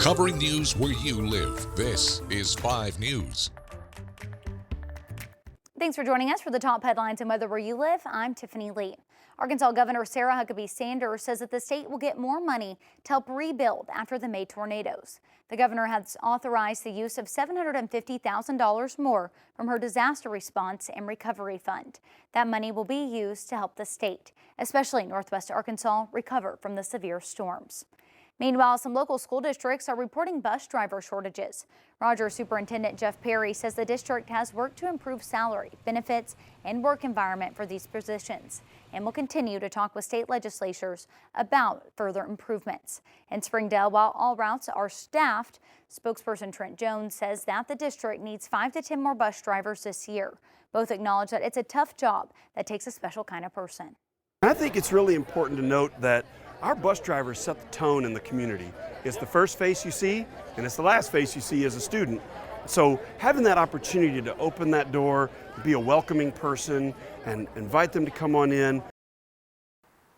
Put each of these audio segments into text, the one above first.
Covering news where you live. This is 5 News. Thanks for joining us for the top headlines and weather where you live. I'm Tiffany Lee. Arkansas Governor Sarah Huckabee Sanders says that the state will get more money to help rebuild after the May tornadoes. The governor has authorized the use of $750,000 more from her disaster response and recovery fund. That money will be used to help the state, especially Northwest Arkansas, recover from the severe storms. Meanwhile, some local school districts are reporting bus driver shortages. Rogers Superintendent Jeff Perry says the district has worked to improve salary, benefits, and work environment for these positions and will continue to talk with state legislatures about further improvements. In Springdale, while all routes are staffed, spokesperson Trent Jones says that the district needs 5 to 10 more bus drivers this year. Both acknowledge that it's a tough job that takes a special kind of person. I think it's really important to note that our bus drivers set the tone in the community. It's the first face you see, and it's the last face you see as a student. So having that opportunity to open that door, be a welcoming person, and invite them to come on in.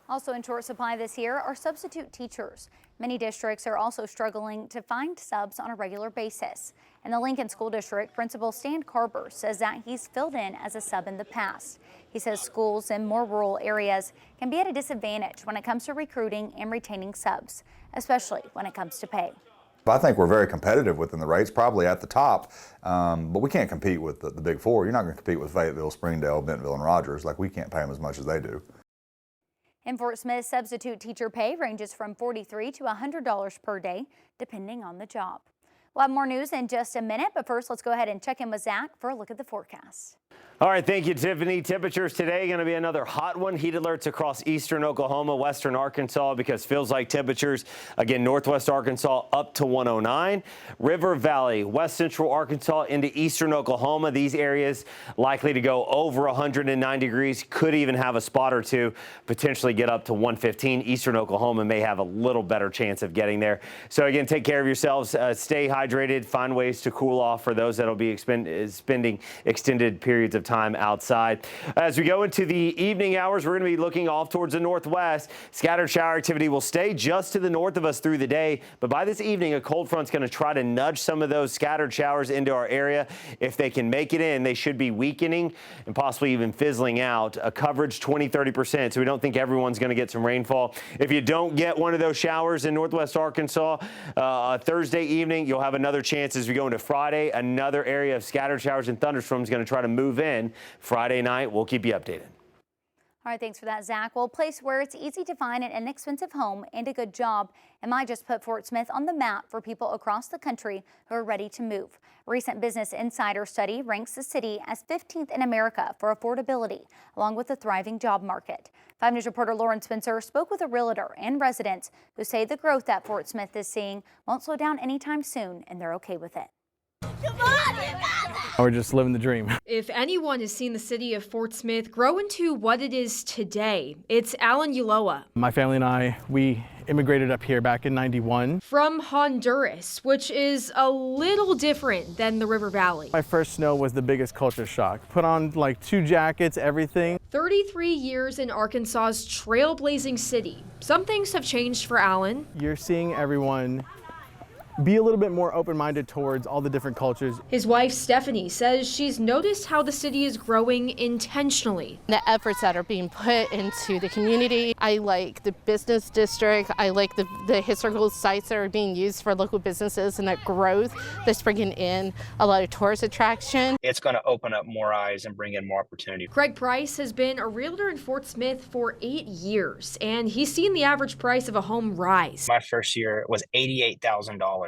Also in short supply this year are substitute teachers. Many districts are also struggling to find subs on a regular basis. In the Lincoln School District, Principal Stan Carver says that he's filled in as a sub in the past. He says schools in more rural areas can be at a disadvantage when it comes to recruiting and retaining subs, especially when it comes to pay. I think we're very competitive within the rates, probably at the top, but we can't compete with the big four. You're not going to compete with Fayetteville, Springdale, Bentonville, and Rogers. Like, we can't pay them as much as they do. In Fort Smith, substitute teacher pay ranges from $43 to $100 per day, depending on the job. We'll have more news in just a minute, but first let's go ahead and check in with Zach for a look at the forecast. All right, thank you, Tiffany. Temperatures today going to be another hot one. Heat alerts across eastern Oklahoma, western Arkansas, because feels like temperatures, again, northwest Arkansas up to 109. River Valley, west central Arkansas into eastern Oklahoma. These areas likely to go over 109 degrees, could even have a spot or two, potentially get up to 115. Eastern Oklahoma may have a little better chance of getting there. So again, take care of yourselves. Stay hydrated. Find ways to cool off for those that will be spending extended periods of time outside. As we go into the evening hours, we're going to be looking off towards the northwest. Scattered shower activity will stay just to the north of us through the day, but by this evening, a cold front's going to try to nudge some of those scattered showers into our area. If they can make it in, they should be weakening and possibly even fizzling out. A coverage 20-30%, so we don't think everyone's going to get some rainfall. If you don't get one of those showers in northwest Arkansas, Thursday evening, you'll have another chance as we go into Friday. Another area of scattered showers and thunderstorms going to try to move in. Friday night, we'll keep you updated. All right, thanks for that, Zach. Well, a place where it's easy to find an inexpensive home and a good job, and might just put Fort Smith on the map for people across the country who are ready to move. A recent Business Insider study ranks the city as 15th in America for affordability, along with a thriving job market. 5 News reporter Lauren Spencer spoke with a realtor and residents who say the growth that Fort Smith is seeing won't slow down anytime soon, and they're okay with it. Come on, you got it! We're just living the dream. If anyone has seen the city of Fort Smith grow into what it is today, it's Alan Uloa. My family and I, we immigrated up here back in '91. From Honduras, which is a little different than the River Valley. My first snow was the biggest culture shock. Put on like 2 jackets, everything. 33 years in Arkansas's trailblazing city. Some things have changed for Alan. You're seeing everyone be a little bit more open-minded towards all the different cultures. His wife, Stephanie, says she's noticed how the city is growing intentionally. The efforts that are being put into the community. I like the business district. I like the historical sites that are being used for local businesses and that growth that's bringing in a lot of tourist attraction. It's going to open up more eyes and bring in more opportunity. Craig Price has been a realtor in Fort Smith for 8 years, and he's seen the average price of a home rise. My first year was $88,000.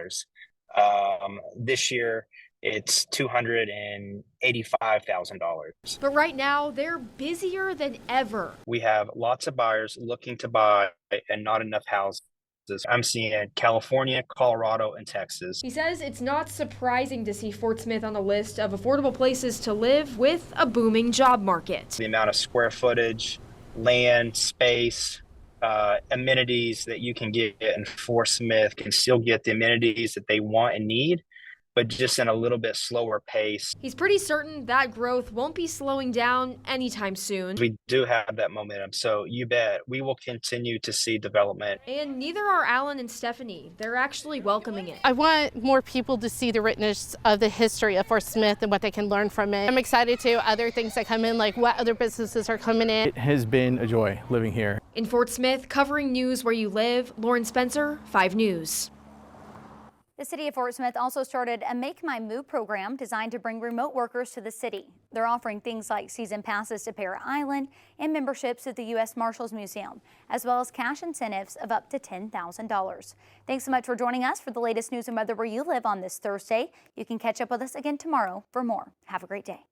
This year, it's $285,000. But right now, they're busier than ever. We have lots of buyers looking to buy and not enough houses. I'm seeing California, Colorado, and Texas. He says it's not surprising to see Fort Smith on the list of affordable places to live with a booming job market. The amount of square footage, land, space, amenities that you can get in Fort Smith can still get the amenities that they want and need but just in a little bit slower pace. He's pretty certain that growth won't be slowing down anytime soon. We do have that momentum, so you bet we will continue to see development. And neither are Alan and Stephanie. They're actually welcoming it. I want more people to see the richness of the history of Fort Smith and what they can learn from it. I'm excited to other things that come in, like what other businesses are coming in. It has been a joy living here. In Fort Smith, covering news where you live, Lauren Spencer, 5 News. The city of Fort Smith also started a Make My Move program designed to bring remote workers to the city. They're offering things like season passes to Parrot Island and memberships at the U.S. Marshals Museum, as well as cash incentives of up to $10,000. Thanks so much for joining us for the latest news and weather where you live on this Thursday. You can catch up with us again tomorrow for more. Have a great day.